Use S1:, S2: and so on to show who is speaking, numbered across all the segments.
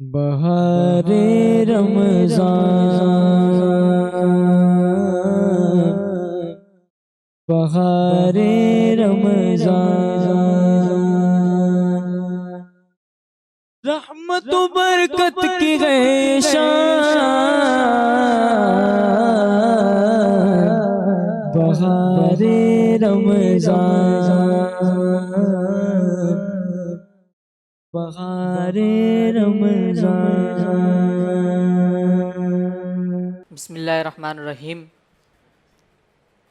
S1: بہار رمضان، بہار رمضان، رحمت و برکت کی غیشان، بہار رمضان، بہار رمضان۔
S2: بسم اللہ الرحمن الرحیم۔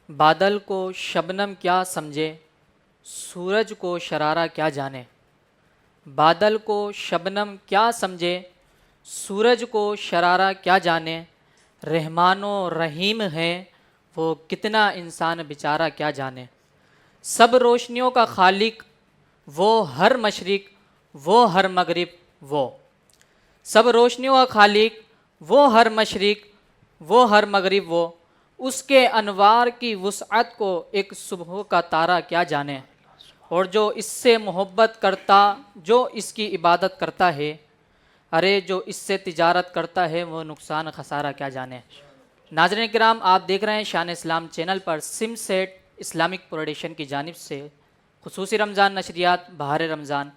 S2: بادل کو شبنم کیا سمجھے، سورج کو شرارہ کیا جانے۔ بادل کو شبنم کیا سمجھے، سورج کو شرارہ کیا جانے۔ رحمان و رحیم ہے وہ، کتنا انسان بیچارہ کیا جانے۔ سب روشنیوں کا خالق وہ، ہر مشرق وہ، ہر مغرب وہ۔ سب روشنیوں کا خالق وہ، ہر مشرق وہ، ہر مغرب وہ۔ اس کے انوار کی وسعت کو ایک صبح کا تارہ کیا جانے۔ اور جو اس سے محبت کرتا، جو اس کی عبادت کرتا ہے، ارے جو اس سے تجارت کرتا ہے وہ نقصان خسارہ کیا جانے۔ ناظرین کرام، آپ دیکھ رہے ہیں شان اسلام چینل پر سم سیٹ اسلامک پروڈکشن کی جانب سے خصوصی رمضان نشریات بہار رمضان،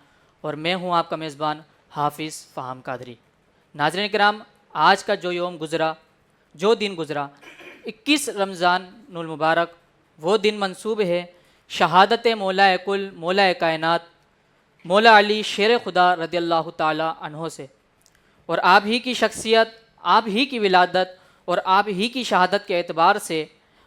S2: اور میں ہوں آپ کا میزبان حافظ فہام قادری۔ ناظرین کرام، آج کا جو یوم گزرا، جو دن گزرا 21 رمضان المبارک، وہ دن منسوب ہے شہادت مولا کل، مولا کائنات، مولا علی شیر خدا رضی اللہ تعالی عنہ سے۔ اور آپ ہی کی شخصیت، آپ ہی کی ولادت اور آپ ہی کی شہادت کے اعتبار سے،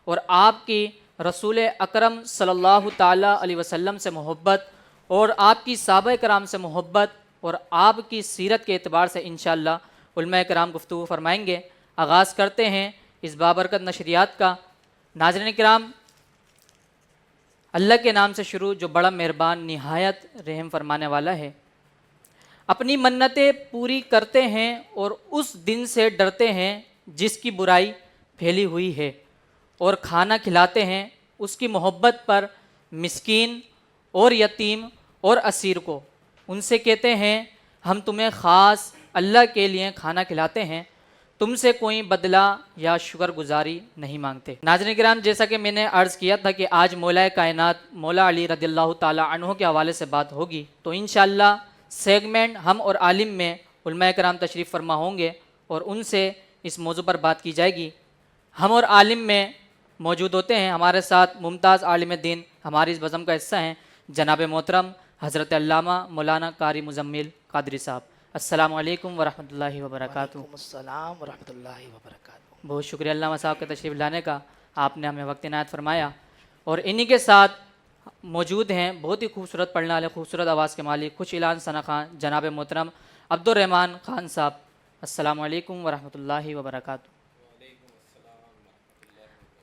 S2: اور آپ کی رسول اکرم صلی اللہ تعالی علیہ وسلم سے محبت، اور آپ کی صحابہ کرام سے محبت، اور آپ کی سیرت کے اعتبار سے انشاءاللہ علماء کرام گفتگو فرمائیں گے۔ آغاز کرتے ہیں اس بابرکت نشریات کا۔ ناظرین کرام، اللہ کے نام سے شروع جو بڑا مہربان نہایت رحم فرمانے والا ہے۔ اپنی منتیں پوری کرتے ہیں اور اس دن سے ڈرتے ہیں جس کی برائی پھیلی ہوئی ہے، اور کھانا کھلاتے ہیں اس کی محبت پر مسکین اور یتیم اور اسیر کو۔ ان سے کہتے ہیں ہم تمہیں خاص اللہ کے لیے کھانا کھلاتے ہیں، تم سے کوئی بدلہ یا شکر گزاری نہیں مانگتے۔ ناظرین کرام، جیسا کہ میں نے عرض کیا تھا کہ آج مولا کائنات مولا علی رضی اللہ تعالی عنہ کے حوالے سے بات ہوگی، تو انشاءاللہ سیگمنٹ ہم اور عالم میں علماء کرام تشریف فرما ہوں گے اور ان سے اس موضوع پر بات کی جائے گی۔ ہم اور عالم میں موجود ہوتے ہیں، ہمارے ساتھ ممتاز عالم دین ہماری اس بزم کا حصہ ہیں جناب محترم حضرت علامہ مولانا قاری مزمل قادری صاحب۔ السلام علیکم ورحمۃ اللہ وبرکاتہ۔
S3: وعلیکم السلام ورحمۃ اللہ وبرکاتہ۔
S2: بہت شکریہ علامہ صاحب کے تشریف لانے کا، آپ نے ہمیں وقت عنایت فرمایا۔ اور انہی کے ساتھ موجود ہیں بہت ہی خوبصورت پڑھنے والے، خوبصورت آواز کے مالک، خوش اعلان ثنا خان جناب محترم عبد الرحمن خان صاحب۔ السلام علیکم ورحمۃ اللہ وبرکاتہ۔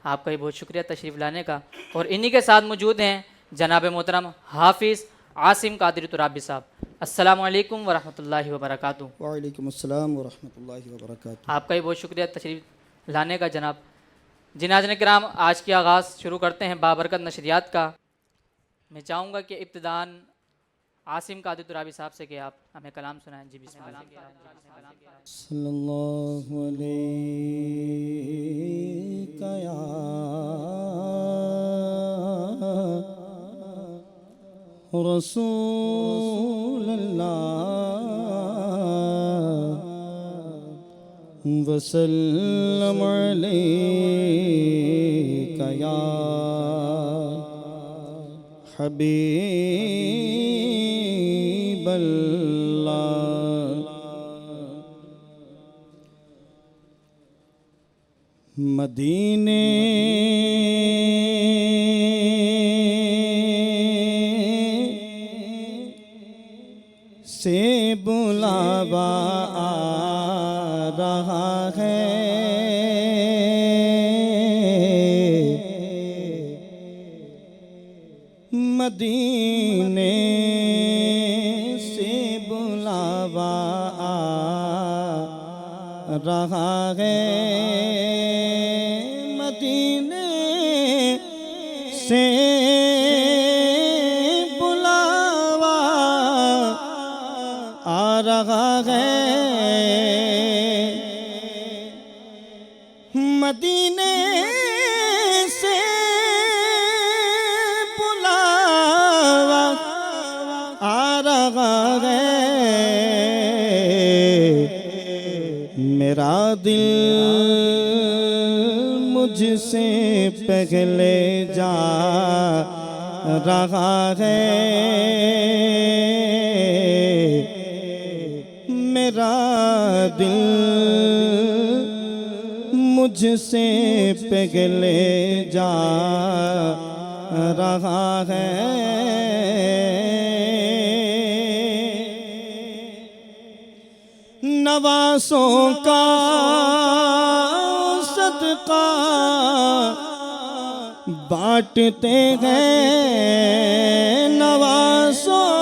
S2: آپ کا بھی بہت شکریہ تشریف لانے کا۔ اور انہی کے ساتھ موجود ہیں جناب محترم حافظ عاصم قادری ترابی صاحب۔ السلام علیکم ورحمۃ اللہ وبرکاتہ۔
S4: وعلیکم السلام ورحمۃ اللہ وبرکاتہ۔
S2: آپ کا بھی بہت شکریہ تشریف لانے کا جناب۔ جی ناظرین کرام، آج کی آغاز شروع کرتے ہیں بابرکت نشریات کا۔ میں چاہوں گا کہ ابتداً عاصم قادری ترابی صاحب سے کہ آپ ہمیں کلام سنائیں۔ جی بسم اللہ۔
S4: صلی اللہ علیہ یا رسول اللہ وسلم علیک یا حبیب اللہ۔ مدینے سے بلاوا آ رہا ہے، مدینے سے بلاوا آ رہا ہے، مدینے سے بلاوا آ رہا ہے، مدینے سے بلاوا آ رہا ہے، میرا دل مجھ سے پہلے جا رہا ہے، میرا دل مجھ سے پہلے جا رہا ہے، نواسوں کا صدقہ بانٹتے ہیں، نواسوں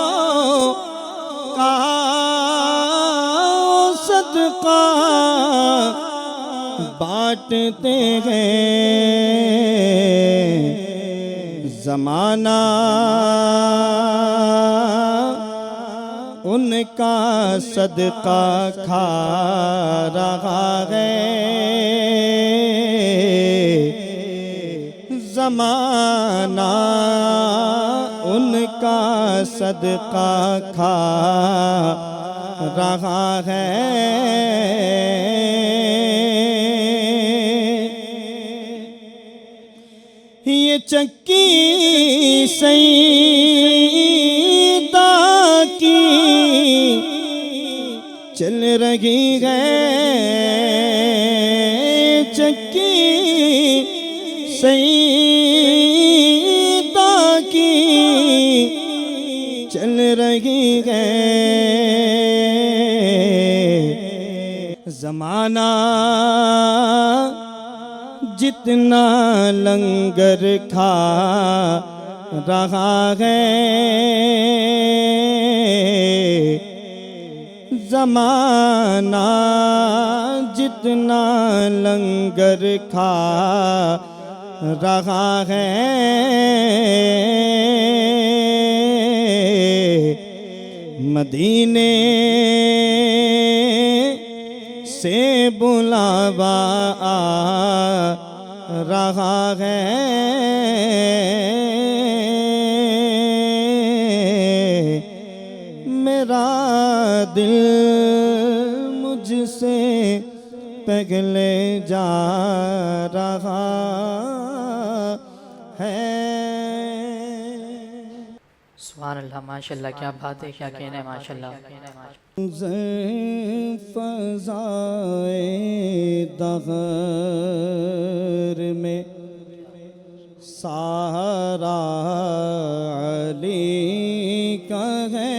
S4: کا صدقہ بانٹتے ہیں، زمانہ ان کا صدقہ کھا رہا ہے، زمانہ ان کا صدقہ کھا رہا ہے، یہ چکی سیدہ کی چل رہی ہے، چکی سیدہ کی چل رہی ہے، زمانہ جتنا لنگر کھا رہا ہے، زمانہ جتنا لنگر کھا رہا ہے، مدینے سے بلاوا آ رہا ہے، میرا دل مجھ سے پہلے جا رہا ہے۔
S2: سبحان اللہ، ماشاءاللہ، کیا بات ہے، کیا کہنا ہے، ماشاءاللہ۔
S4: فضائے دغر میں سارا علی کا ہے،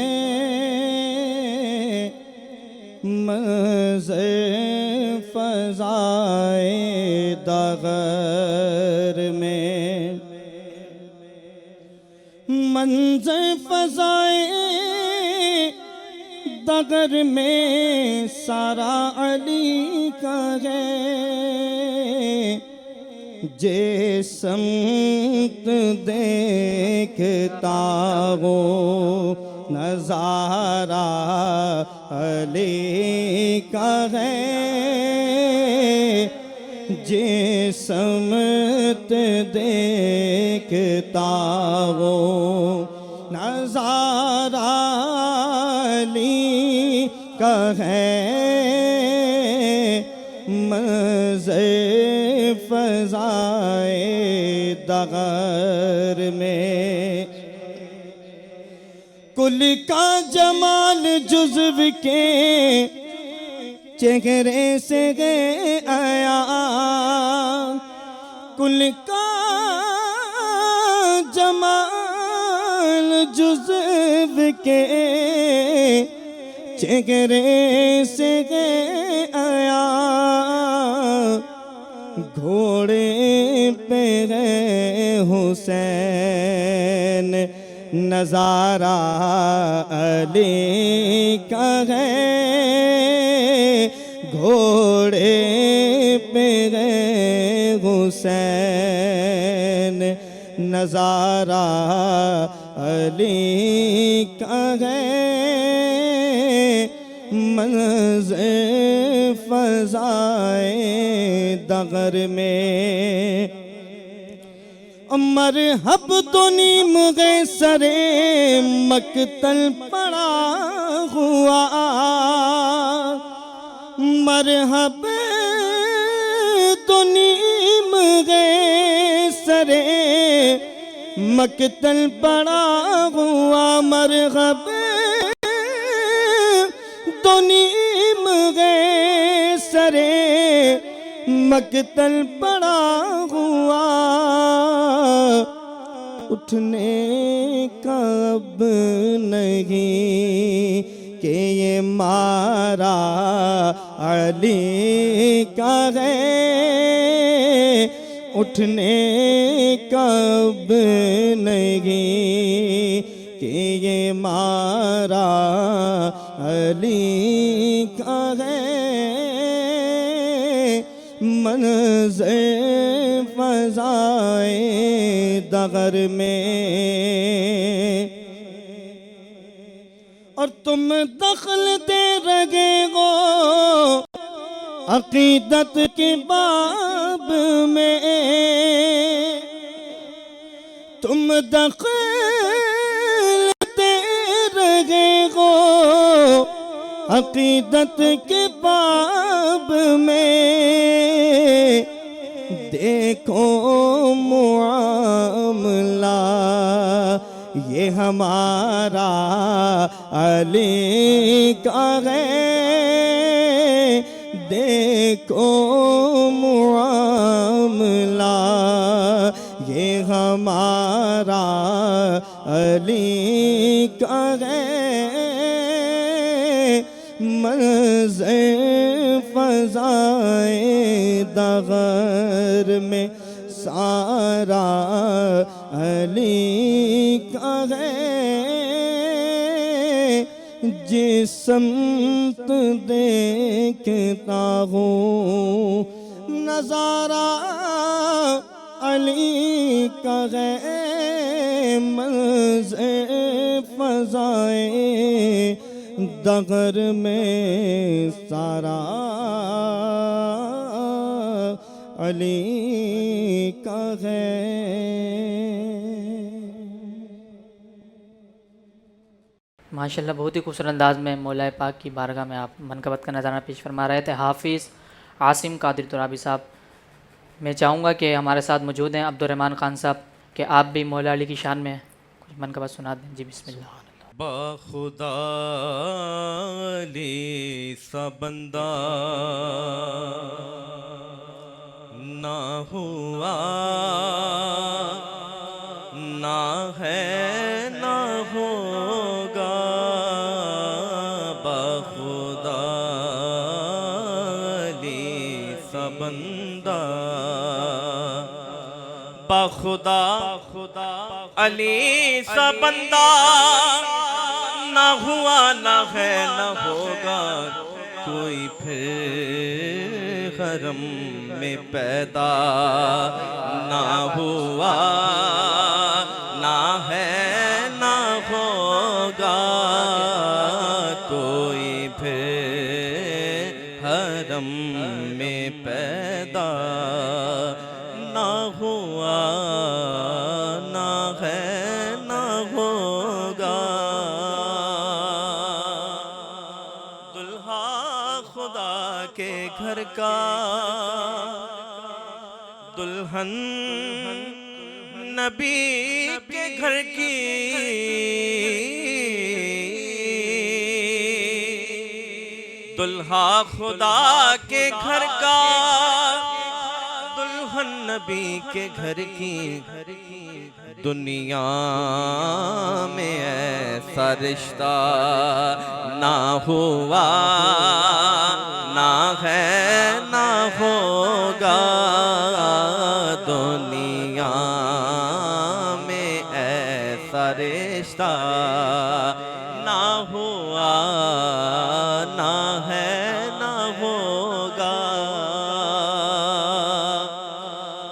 S4: منظر فضائے دغر میں، منظر فضائے دغر میں سارا علی کا ہے، جس سمت دیکھتا ہو نظارہ علی کا ہے، جس سمت دیکھتا ہو نظارہ علی کا ہے، منظر فضائے دغر میں، کل کا جمال جزو کے چہرے سے گئے آیا، کل کا جمال جزو کے چہرے سے گئے آیا، گھوڑے پہ گئے حسین نظارہ علی کا ہے، گھوڑے پہ گئے حسین نظارہ علی کا ہے، فضائے دغر میں مرحب تو نیم غیسر مقتل پڑا ہوا مرحب تو نیم غیسر مقتل پڑا ہوا مرحب تو نیم غیسر مقتل پڑا ہوا اٹھنے کا اب نہیں کہ یہ مارا علی کا ہے اٹھنے کا اب نہیں کہ یہ مارا علی کا ہے منظر فضائے دغر میں اور تم دخل دے رہے ہو عقیدت کے باب میں تم دخل دے رہے ہو عقیدت کے باب میں دیکھو معاملہ یہ ہمارا علی کا ہے دیکھو معاملہ یہ ہمارا علی کا ہے منظر فضائے دغر میں سارا علی کا ہے جس سمت دیکھتا ہوں نظارہ علی کا ہے منظر فضائے دغر میں سارا علی کا ہے
S2: ماشاءاللہ بہت ہی خوبصورت انداز میں مولا پاک کی بارگاہ میں آپ منقبت کا نظارہ پیش فرما رہے تھے حافظ عاصم قادری ترابی صاحب میں چاہوں گا کہ ہمارے ساتھ موجود ہیں عبدالرحمن خان صاحب کہ آپ بھی مولا علی کی شان میں کچھ منقبت سنا دیں جی بسم اللہ
S4: با خدا علی سا بندہ نہ ہوا نہ ہے نہ ہوگا با خدا علی سا بندہ با خدا علی سا بندہ نہ ہوا نہ ہے نہ ہوگا کوئی پھر حرم میں پیدا نہ ہوا نہ ہے نہ ہوگا کوئی پھر حرم میں پیدا نہ ہوا نہ ہے نہ ہوگا دلہا خدا کے گھر کا دلہن نبی کے گھر کی دلہا خدا کے گھر کا دلہن نبی کے گھر کی دنیا میں ایسا رشتہ نہ ہوا نہ ہے نہ ہوگا دنیا میں ایسا رشتہ نہ ہوا نہ ہے نہ ہوگا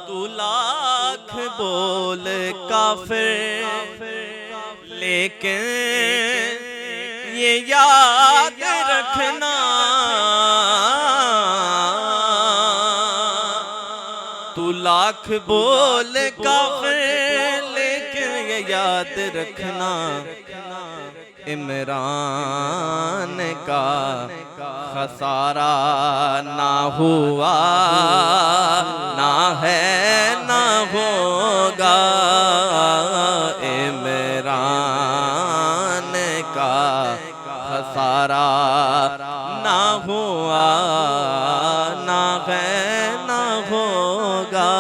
S4: تو لاکھ بول کافر لیکن یہ یاد رکھنا لاکھ بول کافر لیکن یہ یاد رکھنا عمران کا خسارہ نہ ہوا نہ ہے نہ ہوگا عمران کا خسارہ نہ ہوا نہ ہے نہ ہوگا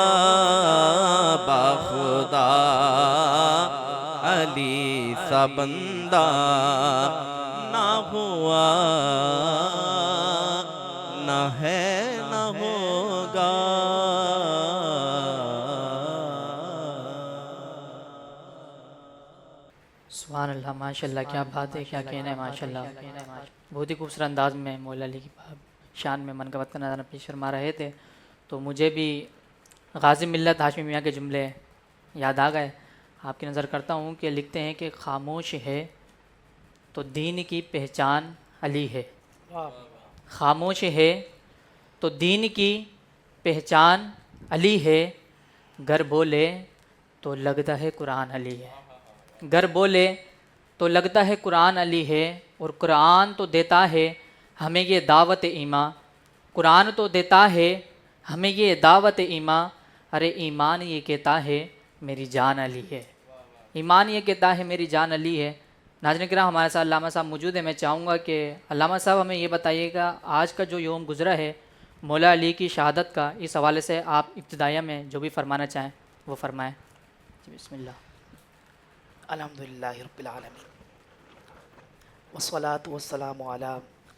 S4: بخدا علی سا بندہ نہ ہوا نہ ہے نہ ہوگا
S2: سبحان اللہ، ماشاء اللہ، کیا بات ہے، کیا کہنا ہے، ماشاء اللہ۔ بہت ہی خوبصورت انداز میں مولا علی کی شان میں منقبت کا نظارہ پیش فرما رہے تھے، تو مجھے بھی غازی ملت ہاشمی میاں کے جملے یاد آ گئے۔ آپ کی نظر کرتا ہوں کہ لکھتے ہیں کہ خاموش ہے تو دین کی پہچان علی ہے، خاموش ہے تو دین کی پہچان علی ہے، گر بولے تو لگتا ہے قرآن علی ہے، گر بولے تو لگتا ہے قرآن علی ہے، اور قرآن تو دیتا ہے ہمیں یہ دعوت ایمان، قرآن تو دیتا ہے ہمیں یہ دعوت ایمان، ارے ایمان یہ کہتا ہے میری جان علی ہے، ایمان یہ کہتا ہے میری جان علی ہے۔ ناظرین کرام، ہمارے ساتھ علامہ صاحب موجود ہیں، میں چاہوں گا کہ علامہ صاحب ہمیں یہ بتائیے گا آج کا جو یوم گزرا ہے مولا علی کی شہادت کا، اس حوالے سے آپ ابتدائیہ میں جو بھی فرمانا چاہیں وہ فرمائیں۔ جی بسم اللہ۔
S3: الحمدللہ رب العالمین والصلاة والسلام علی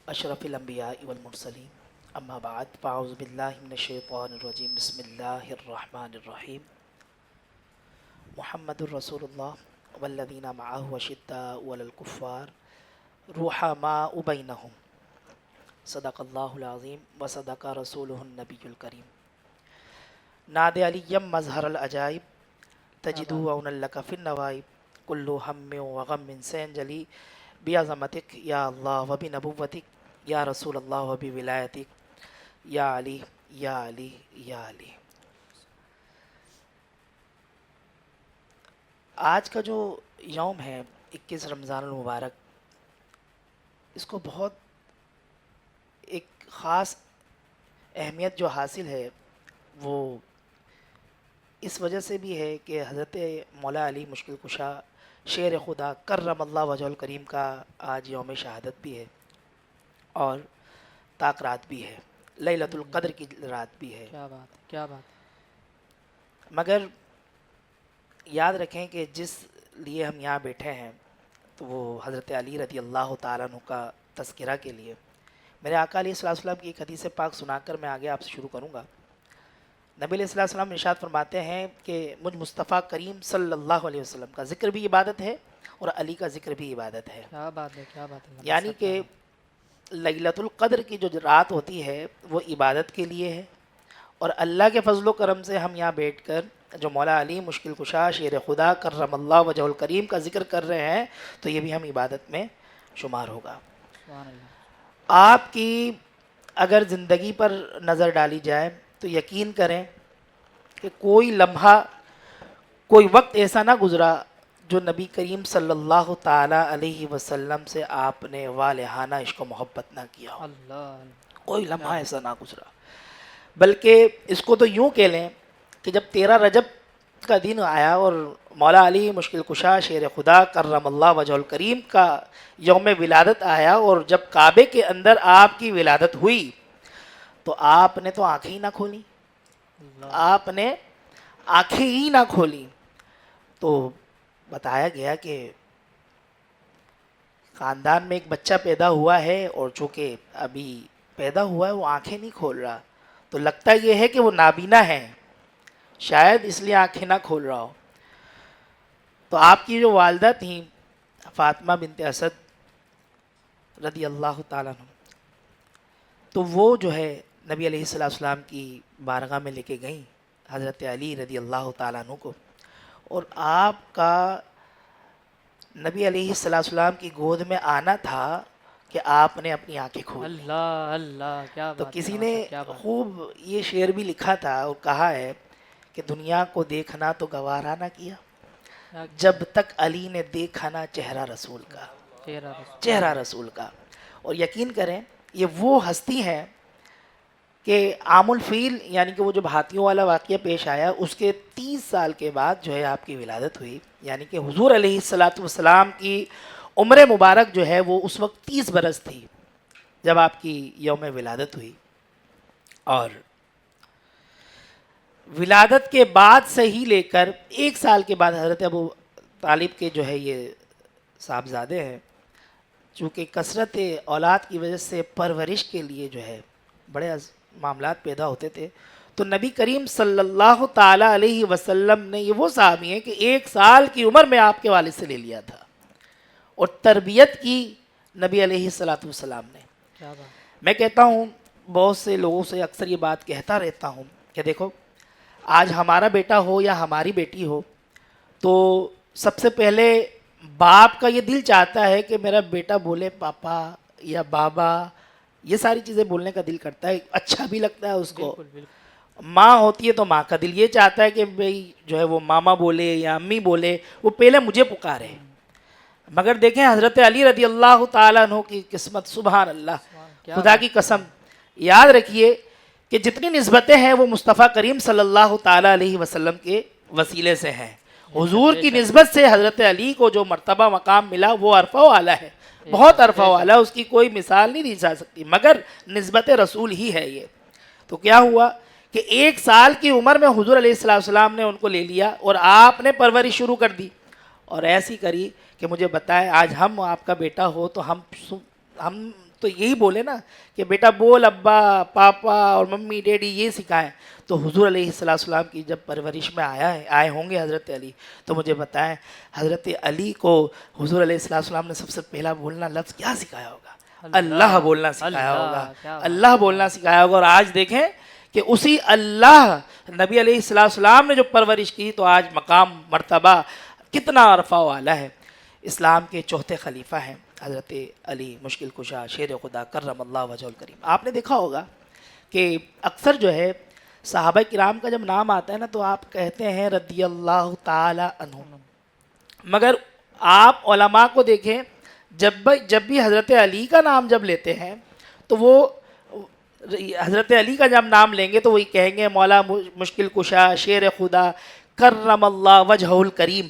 S3: اشرف الانبیاء والمرسلین، اما بعد فاعوذ باللہ من الشیطان الرجیم، بسم اللہ الرحمن الرحیم۔ محمد الرسول اللہ والذین معہ اشداء علی الکفار رحماء بینہم، صدق اللہ العظیم وصدق رسولہ النبی الکریم۔ ناد علیم مظہر العجائب تجدو عون لک فی النوائب، کل ہم وغم سینجلی بعظمتک یا اللہ و بنبوتک یا رسول اللہ و بولایتک یا علی یا علی یا علی۔ آج کا جو یوم ہے 21 رمضان المبارک، اس کو بہت ایک خاص اہمیت جو حاصل ہے وہ اس وجہ سے بھی ہے کہ حضرت مولا علی مشکل کشا شیر خدا کرم اللہ وجہ الکریم کا آج یوم شہادت بھی ہے اور طاق رات بھی ہے، لیلۃ القدر کی رات بھی ہے۔
S2: کیا بات ہے، کیا بات ہے۔
S3: مگر یاد رکھیں کہ جس لیے ہم یہاں بیٹھے ہیں تو وہ حضرت علی رضی اللہ تعالیٰ عنہ کا تذکرہ کے لیے۔ میرے آقا علیہ الصلوۃ والسلام کی ایک حدیث پاک سنا کر میں آگے آپ سے شروع کروں گا۔ نبی علیہ الصلوۃ والسلام ارشاد فرماتے ہیں کہ مجھ مصطفیٰ کریم صلی اللہ علیہ وسلم کا ذکر بھی عبادت ہے اور علی کا ذکر بھی عبادت ہے۔
S2: کیا بات ہے، کیا بات ہے۔
S3: یعنی کہ لیلۃ القدر کی جو رات ہوتی ہے وہ عبادت کے لیے ہے، اور اللہ کے فضل و کرم سے ہم یہاں بیٹھ کر جو مولا علی مشکل کشا شیر خدا کرم اللہ وجہ الکریم کا ذکر کر رہے ہیں تو یہ بھی ہم عبادت میں شمار ہوگا۔
S2: سبحان اللہ۔
S3: آپ کی اگر زندگی پر نظر ڈالی جائے تو یقین کریں کہ کوئی لمحہ، کوئی وقت ایسا نہ گزرا جو نبی کریم صلی اللہ تعالیٰ علیہ وسلم سے آپ نے والہانہ عشق و محبت نہ کیا ہو۔
S2: اللہ،
S3: کوئی لمحہ ایسا نہ گزرا، بلکہ اس کو تو یوں کہہ لیں کہ جب 13 رجب کا دن آیا اور مولا علی مشکل کشا شیر خدا کرم اللہ وجہ الکریم کا یوم ولادت آیا، اور جب کعبے کے اندر آپ کی ولادت ہوئی تو آپ نے تو آنکھیں ہی نہ کھولی، آپ نے آنکھیں ہی نہ کھولی۔ تو بتایا گیا کہ خاندان میں ایک بچہ پیدا ہوا ہے اور چونکہ ابھی پیدا ہوا ہے وہ آنکھیں نہیں کھول رہا، تو لگتا یہ ہے کہ وہ نابینا ہے، شاید اس لیے آنکھیں نہ کھول رہا ہو۔ تو آپ کی جو والدہ تھیں فاطمہ بنت اسد رضی اللہ تعالیٰ عنہ، تو وہ جو ہے نبی علیہ السلام کی بارگاہ میں لے کے گئیں حضرت علی رضی اللہ تعالیٰ عنہ کو، اور آپ کا نبی علیہ السلام کی گود میں آنا تھا کہ آپ نے اپنی آنکھیں کھول لی۔
S2: اللہ اللہ، کیا
S3: تو
S2: بات ہے،
S3: کسی نے
S2: کیا بات ہے۔
S3: خوب یہ شعر بھی لکھا تھا اور کہا ہے کہ دنیا کو دیکھنا تو گوارا نہ کیا جب تک علی نے دیکھا نہ چہرہ رسول کا، چہرہ رسول کا. اور یقین کریں یہ وہ ہستی ہیں کہ عام الفیل یعنی کہ وہ جو ہاتھیوں والا واقعہ پیش آیا اس کے 30 سال کے بعد جو ہے آپ کی ولادت ہوئی. یعنی کہ حضور علیہ الصلاۃ والسلام کی عمر مبارک جو ہے وہ اس وقت 30 برس تھی جب آپ کی یوم ولادت ہوئی. اور ولادت کے بعد سے ہی لے کر 1 سال کے بعد حضرت ابو طالب کے جو ہے یہ صاحبزادے ہیں، چونکہ کثرت اولاد کی وجہ سے پرورش کے لیے جو ہے بڑے معاملات پیدا ہوتے تھے، تو نبی کریم صلی اللہ تعالیٰ علیہ وسلم نے، یہ وہ صحابی ہیں کہ 1 سال کی عمر میں آپ کے والد سے لے لیا تھا اور تربیت کی نبی علیہ الصلاۃ والسلام نے. میں کہتا ہوں بہت سے لوگوں سے اکثر یہ بات کہتا رہتا ہوں کہ دیکھو آج ہمارا بیٹا ہو یا ہماری بیٹی ہو تو سب سے پہلے باپ کا یہ دل چاہتا ہے کہ میرا بیٹا بولے پاپا یا بابا، یہ ساری چیزیں بولنے کا دل کرتا ہے، اچھا بھی لگتا ہے اس کو. ماں ہوتی ہے تو ماں کا دل یہ چاہتا ہے کہ بھئی جو ہے وہ ماما بولے یا امی بولے، وہ پہلے مجھے پکارے. مگر دیکھیں حضرت علی رضی اللہ تعالیٰ عنہ کی قسمت، سبحان اللہ، خدا کی قسم. یاد رکھیے کہ جتنی نسبتیں ہیں وہ مصطفیٰ کریم صلی اللہ تعالیٰ علیہ وسلم کے وسیلے سے ہیں. حضور کی نسبت سے حضرت علی کو جو مرتبہ مقام ملا وہ عرفہ والا ہے، بہت عرفہ والا، اس کی کوئی مثال نہیں دی جا سکتی، مگر نسبت رسول ہی ہے یہ. تو کیا ہوا کہ 1 سال کی عمر میں حضور علیہ السلام نے ان کو لے لیا اور آپ نے پرورش شروع کر دی اور ایسی کری کہ مجھے بتائیں آج ہم آپ کا بیٹا ہو تو ہم تو یہی بولے نا کہ بیٹا بول ابا پاپا اور ممی ڈیڈی یہ سکھائیں. تو حضور علیہ السلام کی جب پرورش میں آئے ہوں گے حضرت علی، تو مجھے بتائیں حضرت علی کو حضور علیہ السلام نے سب سے پہلا بولنا لفظ کیا سکھایا ہوگا؟ اللہ بولنا سکھایا ہوگا، اللہ بولنا سکھایا ہوگا. اور آج دیکھیں کہ اسی اللہ نبی علیہ السلام نے جو پرورش کی تو آج مقام مرتبہ کتنا عرفہ والا ہے. اسلام کے چوتھے خلیفہ ہیں حضرت علی مشکل کشا شیر خدا کرم اللہ وجہ الکریم. آپ نے دیکھا ہوگا کہ اکثر جو ہے صحابہ کرام کا جب نام آتا ہے نا تو آپ کہتے ہیں رضی اللہ تعالی عنہ، مگر آپ علماء کو دیکھیں جب بھی حضرت علی کا نام جب لیتے ہیں تو وہ حضرت علی کا جب نام لیں گے تو وہی کہیں گے مولا مشکل کشا شیر خدا کرم اللہ وجہ الکریم.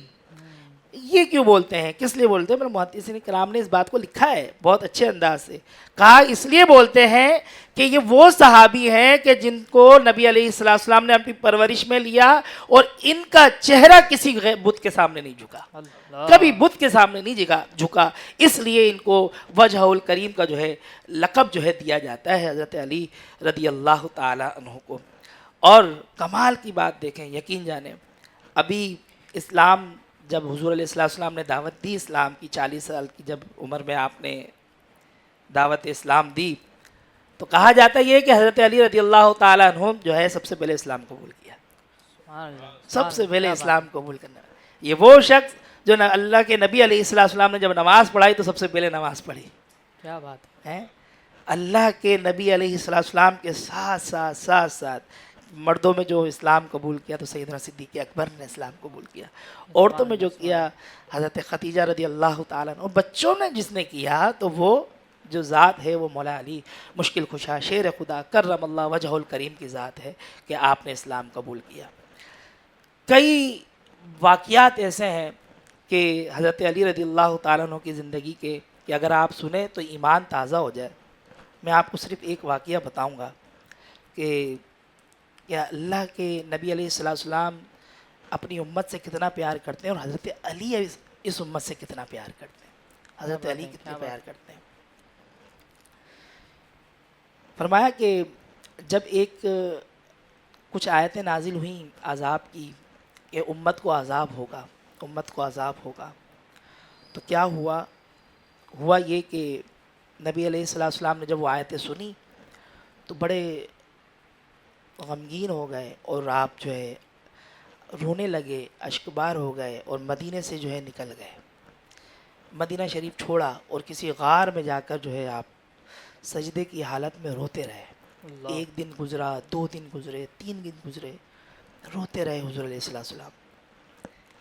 S3: یہ کیوں بولتے ہیں، کس لیے بولتے ہیں؟ میرے محدثین کرام نے اس بات کو لکھا ہے بہت اچھے انداز سے. کہا اس لیے بولتے ہیں کہ یہ وہ صحابی ہیں کہ جن کو نبی علیہ السلام نے اپنی پرورش میں لیا اور ان کا چہرہ کسی بت کے سامنے نہیں جھکا، کبھی بت کے سامنے نہیں جھکا. اس لیے ان کو وجہ الکریم کا جو ہے لقب جو ہے دیا جاتا ہے حضرت علی رضی اللہ تعالی عنہ کو. اور کمال کی بات دیکھیں، یقین جانیں ابھی اسلام جب حضور علیہ السلام نے دعوت دی اسلام کی، 40 سال کی جب عمر میں آپ نے دعوت اسلام دی، تو کہا جاتا یہ کہ حضرت علی رضی اللہ تعالیٰ عنہ جو ہے سب سے پہلے اسلام قبول کیا، سب سے پہلے اسلام قبول کرنا. یہ وہ شخص جو اللہ کے نبی علیہ السلام نے جب نماز پڑھائی تو سب سے پہلے نماز پڑھی.
S2: کیا بات
S3: ہے، اللہ کے نبی علیہ السلام کے ساتھ مردوں میں جو اسلام قبول کیا تو سیدنا صدیق اکبر نے اسلام قبول کیا. عورتوں میں جو کیا حضرت خدیجہ رضی اللہ تعالیٰ عنہ. اور بچوں نے جس نے کیا تو وہ جو ذات ہے وہ مولا علی مشکل کشا شیر خدا کرم اللہ وجہ الکریم کی ذات ہے کہ آپ نے اسلام قبول کیا. کئی واقعات ایسے ہیں کہ حضرت علی رضی اللہ تعالیٰ عنہ کی زندگی کے کہ اگر آپ سنیں تو ایمان تازہ ہو جائے. میں آپ کو صرف ایک واقعہ بتاؤں گا کہ کیا اللہ کے نبی علیہ السلام اپنی امت سے کتنا پیار کرتے ہیں اور حضرت علی اس امت سے کتنا پیار کرتے ہیں. حضرت علی کتنا پیار کرتے ہیں. فرمایا کہ جب کچھ آیتیں نازل ہوئیں عذاب کی کہ امت کو عذاب ہوگا، امت کو عذاب ہوگا، تو کیا ہوا یہ کہ نبی علیہ السلام نے جب وہ آیتیں سنی تو بڑے غمگین ہو گئے اور آپ جو ہے رونے لگے، اشکبار ہو گئے اور مدینے سے جو ہے نکل گئے. مدینہ شریف چھوڑا اور کسی غار میں جا کر جو ہے آپ سجدے کی حالت میں روتے رہے. 1 دن گزرا، 2 دن گزرے، 3 دن گزرے. روتے رہے حضور علیہ السلام،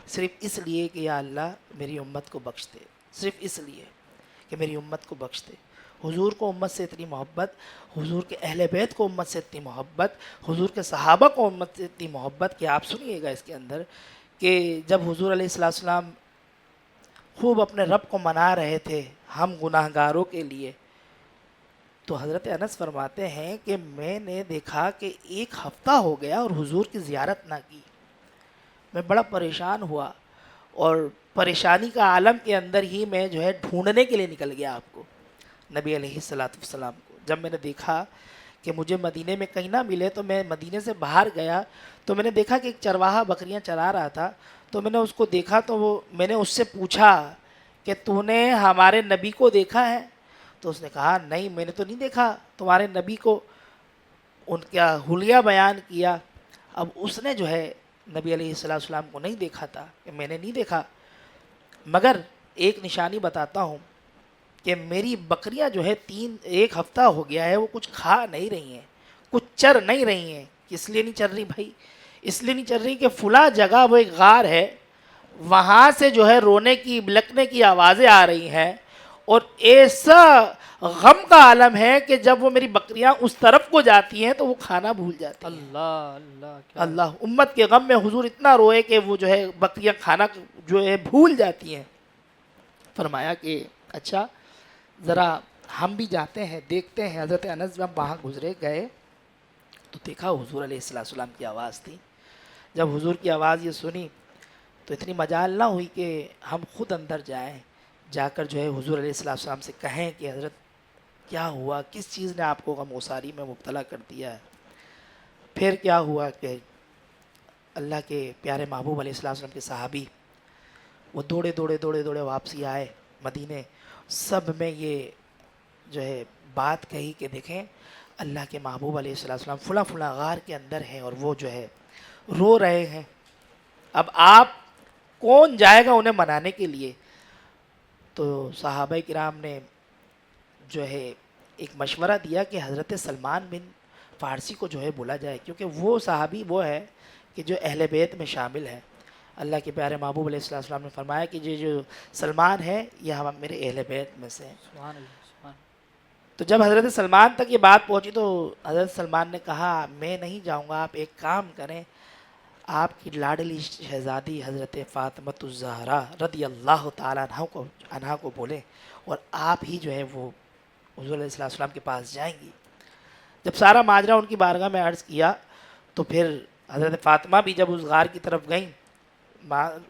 S3: صرف اس لیے کہ یا اللہ میری امت کو بخش دے، صرف اس لیے کہ میری امت کو بخش دے۔ حضور کو امت سے اتنی محبت، حضور کے اہل بیت کو امت سے اتنی محبت، حضور کے صحابہ کو امت سے اتنی محبت کہ آپ سنیے گا اس کے اندر کہ جب حضور علیہ السلام خوب اپنے رب کو منا رہے تھے ہم گناہ گاروں کے لیے، تو حضرت انس فرماتے ہیں کہ میں نے دیکھا کہ 1 ہفتہ ہو گیا اور حضور کی زیارت نہ کی۔ میں بڑا پریشان ہوا اور پریشانی کا عالم کے اندر ہی میں جو ہے ڈھونڈنے کے لیے نکل گیا آپ کو، نبی علیہ السلام کو۔ جب میں نے دیکھا کہ مجھے مدینے میں کہیں نہ ملے تو میں مدینے سے باہر گیا، تو میں نے دیکھا کہ ایک چرواہا بکریاں چرا رہا تھا، تو میں نے اس کو دیکھا تو میں نے اس سے پوچھا کہ تو نے ہمارے نبی کو دیکھا ہے؟ تو اس نے کہا نہیں میں نے تو نہیں دیکھا تمہارے نبی کو، ان کا حلیہ بیان کیا۔ اب اس نے جو ہے نبی علیہ السلام کو نہیں دیکھا تھا کہ میں نے نہیں دیکھا، مگر ایک نشانی بتاتا ہوں کہ میری بکریاں جو ہے 1 ہفتہ ہو گیا ہے وہ کچھ کھا نہیں رہی ہیں، کچھ چر نہیں رہی ہیں۔ کس لیے نہیں چر رہی بھائی؟ اس لیے نہیں چر رہی کہ فلاں جگہ وہ ایک غار ہے، وہاں سے جو ہے رونے کی بلکنے کی آوازیں آ رہی ہیں، اور ایسا غم کا عالم ہے کہ جب وہ میری بکریاں اس طرف کو جاتی ہیں تو وہ کھانا بھول جاتی ہیں۔
S2: اللہ اللہ کیا
S3: اللہ، امت کے غم میں حضور اتنا روئے کہ وہ جو ہے بکریاں کھانا جو ہے بھول جاتی ہیں۔ فرمایا کہ اچھا ذرا ہم بھی جاتے ہیں دیکھتے ہیں۔ حضرت انس جب وہاں گزرے گئے تو دیکھا حضور علیہ السلام کی آواز تھی۔ جب حضور کی آواز یہ سنی تو اتنی مجال نہ ہوئی کہ ہم خود اندر جائیں، جا کر جو ہے حضور علیہ السلام سے کہیں کہ حضرت کیا ہوا، کس چیز نے آپ کو غم گساری میں مبتلا کر دیا ہے۔ پھر کیا ہوا کہ اللہ کے پیارے محبوب علیہ السلام کے صحابی وہ دوڑے واپسی آئے مدینے، سب میں یہ جو ہے بات کہی کہ دیکھیں اللہ کے محبوب علیہ السلام فلاں غار کے اندر ہیں اور وہ جو ہے رو رہے ہیں، اب آپ کون جائے گا انہیں منانے کے لیے؟ تو صحابہ کرام نے جو ہے ایک مشورہ دیا کہ حضرت سلمان بن فارسی کو جو ہے بولا جائے، کیونکہ وہ صحابی وہ ہے کہ جو اہل بیت میں شامل ہے۔ اللہ کے پیارے محبوب علیہ السلام نے فرمایا کہ یہ جو سلمان ہے یہ ہم میرے اہل بیت میں سے ہیں۔
S2: سبحان اللہ سبحان
S3: تو جب حضرت سلمان تک یہ بات پہنچی تو حضرت سلمان نے کہا میں نہیں جاؤں گا، آپ ایک کام کریں، آپ کی لاڈلی شہزادی حضرت فاطمۃ الزہرا رضی اللہ تعالیٰ عنہا کو بولیں اور آپ ہی جو ہے وہ حضور علیہ السلام کے پاس جائیں گی۔ جب سارا ماجرا ان کی بارگاہ میں عرض کیا تو پھر حضرت فاطمہ بھی جب اس غار کی طرف گئیں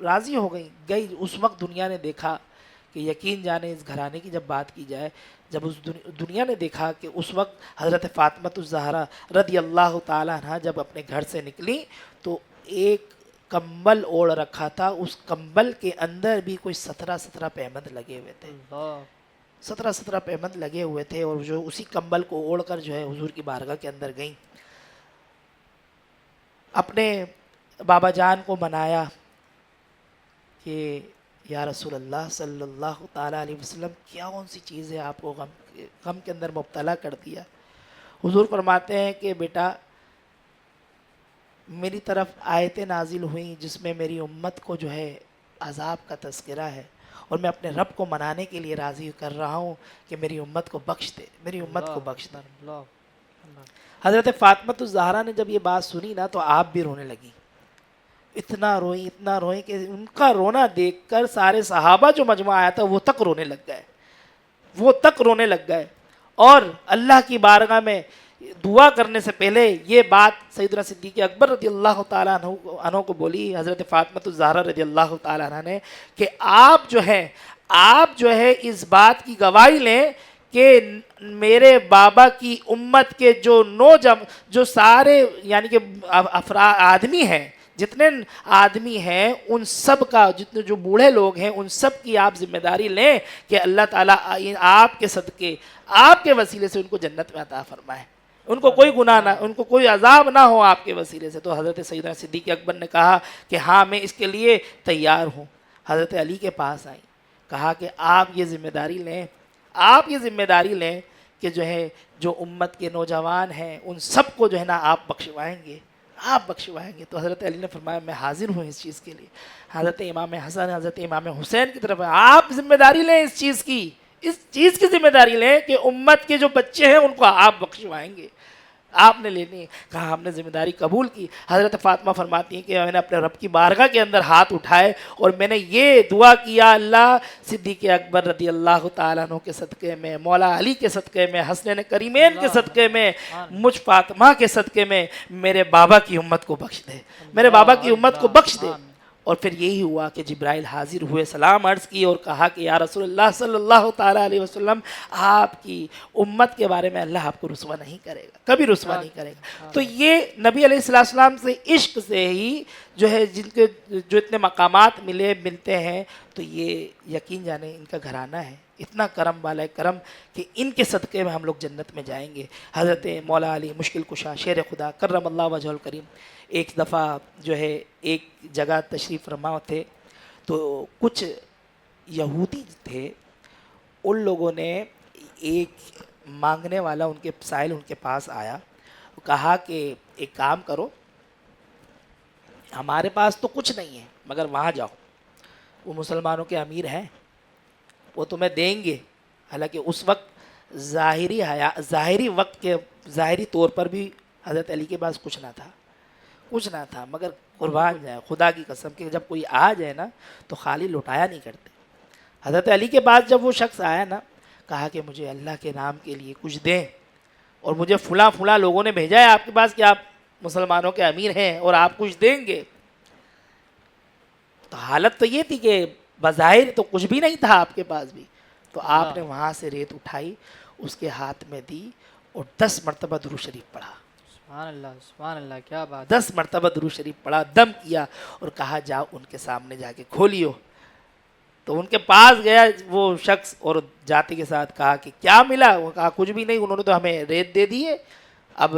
S3: راضی ہو گئی۔ اس وقت دنیا نے دیکھا کہ یقین جانے اس گھرانے کی جب بات کی جائے، جب اس دنیا نے دیکھا کہ اس وقت حضرت فاطمۃ الزہرا رضی اللہ تعالیٰ عنہ جب اپنے گھر سے نکلی تو ایک کمبل اوڑھ رکھا تھا، اس کمبل کے اندر بھی کوئی 17 پیمند لگے ہوئے تھے،
S2: اللہ
S3: 17 پیمند لگے ہوئے تھے، اور جو اسی کمبل کو اوڑھ کر جو ہے حضور کی بارگاہ کے اندر گئیں، اپنے بابا جان کو منایا کہ یا رسول اللہ صلی اللہ تعالیٰ علیہ وسلم کیا کون سی چیز ہے آپ کو غم کے اندر مبتلا کر دیا؟ حضور فرماتے ہیں کہ بیٹا میری طرف آیتیں نازل ہوئیں جس میں میری امت کو جو ہے عذاب کا تذکرہ ہے، اور میں اپنے رب کو منانے کے لیے راضی کر رہا ہوں کہ میری امت کو بخش دے، میری امت کو بخش دے۔
S2: اللہ
S3: حضرت فاطمۃ الزہرا نے جب یہ بات سنی نا تو آپ بھی رونے لگی، اتنا روئی کہ ان کا رونا دیکھ کر سارے صحابہ جو مجمع آیا تھا وہ تک رونے لگ گئے، اور اللہ کی بارگاہ میں دعا کرنے سے پہلے یہ بات سیدنا صدیق اکبر رضی اللہ تعالیٰ عنہ کو بولی حضرت فاطمۃ الزہرا رضی اللہ تعالیٰ عنہ نے کہ آپ جو ہے اس بات کی گواہی لیں کہ میرے بابا کی امت کے جو سارے یعنی کہ آدمی ہیں، جتنے آدمی ہیں ان سب کا، جتنے جو بوڑھے لوگ ہیں ان سب کی آپ ذمہ داری لیں کہ اللہ تعالیٰ آپ کے صدقے آپ کے وسیلے سے ان کو جنت میں عطا فرمائے، ان کو کوئی گناہ نہ، ان کو کوئی عذاب نہ ہو آپ کے وسیلے سے۔ تو حضرت سیدنا صدیق اکبر نے کہا کہ ہاں میں اس کے لیے تیار ہوں۔ حضرت علی کے پاس آئیں، کہا کہ آپ یہ ذمہ داری لیں کہ جو ہے جو امت کے نوجوان ہیں ان سب کو جو ہے نا آپ بخشوائیں گے، آپ بخشوائیں گے. تو حضرت علی نے فرمایا میں حاضر ہوں اس چیز کے لیے. حضرت امام حسن حضرت امام حسین کی طرف آپ ذمہ داری لیں اس چیز کی ذمہ داری لیں کہ امت کے جو بچے ہیں ان کو آپ بخشوائیں گے. آپ نے لینی ہے. کہا ہم نے ذمہ داری قبول کی. حضرت فاطمہ فرماتی ہیں کہ میں نے اپنے رب کی بارگاہ کے اندر ہاتھ اٹھائے اور میں نے یہ دعا کیا اللہ صدیق اکبر رضی اللہ تعالیٰ عنہ کے صدقے میں, مولا علی کے صدقے میں, حسنین کریمین کے صدقے میں, مجھ فاطمہ کے صدقے میں میرے بابا کی امت کو بخش دے, میرے بابا کی امت کو بخش دے. اور پھر یہی ہوا کہ جبرائیل حاضر ہوئے, سلام عرض کی اور کہا کہ یا رسول اللہ صلی اللہ تعالیٰ علیہ وسلم آپ کی امت کے بارے میں اللہ آپ کو رسوا نہیں کرے گا, کبھی رسوا نہیں کرے گا. تو یہ نبی علیہ السلام سے عشق سے ہی جو ہے جن کے جو اتنے مقامات ملتے ہیں, تو یہ یقین جانے ان کا گھرانہ ہے اتنا کرم والا کرم کہ ان کے صدقے میں ہم لوگ جنت میں جائیں گے. حضرت مولا علی مشکل کشا شیر خدا کرم اللہ وجہ الکریم ایک دفعہ جو ہے ایک جگہ تشریف فرما تھے, تو کچھ یہودی تھے, ان لوگوں نے ایک مانگنے والا ان کے سائل ان کے پاس آیا, کہا کہ ایک کام کرو, ہمارے پاس تو کچھ نہیں ہے مگر وہاں جاؤ, وہ مسلمانوں کے امیر ہیں, وہ تمہیں دیں گے. حالانکہ اس وقت ظاہری وقت کے ظاہری طور پر بھی حضرت علی کے پاس کچھ نہ تھا, مگر قربان جائے خدا کی قسم کہ جب کوئی آ جائے نا تو خالی لٹایا نہیں کرتے. حضرت علی کے پاس جب وہ شخص آیا نا, کہا کہ مجھے اللہ کے نام کے لیے کچھ دیں, اور مجھے فلاں لوگوں نے بھیجا ہے آپ کے پاس کہ آپ مسلمانوں کے امیر ہیں اور آپ کچھ دیں گے. تو حالت تو یہ تھی کہ بظاہر تو کچھ بھی نہیں تھا آپ کے پاس بھی. تو آپ نے وہاں سے ریت اٹھائی, اس کے ہاتھ میں دی اور 10 مرتبہ درود شریف پڑھا.
S2: سبحان اللہ, کیا بات.
S3: 10 مرتبہ درود شریف پڑھا, دم کیا اور کہا جاؤ ان کے سامنے جا کے کھولیو. تو ان کے پاس گیا وہ شخص اور جاتے کے ساتھ کہا کہ کیا ملا؟ وہ کہا کچھ بھی نہیں, انہوں نے تو ہمیں ریت دے دی ہے, اب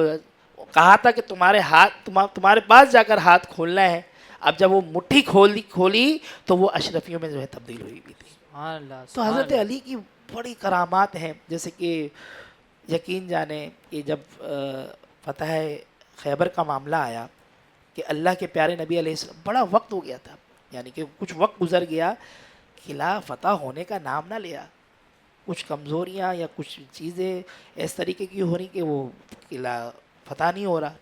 S3: کہا تھا کہ تمہارے پاس جا کر ہاتھ کھولنا ہے. اب جب وہ مٹھی کھولی تو وہ اشرفیوں میں جو ہے تبدیل ہوئی بھی تھی. تو حضرت علی کی بڑی کرامات ہیں, جیسے کہ یقین جانے کہ جب فتح خیبر کا معاملہ آیا کہ اللہ کے پیارے نبی علیہ السلام, بڑا وقت ہو گیا تھا, یعنی کہ کچھ وقت گزر گیا, قلعہ فتح ہونے کا نام نہ لیا. کچھ کمزوریاں یا کچھ چیزیں اس طریقے کی ہو رہی کہ وہ قلعہ فتح نہیں ہو رہا.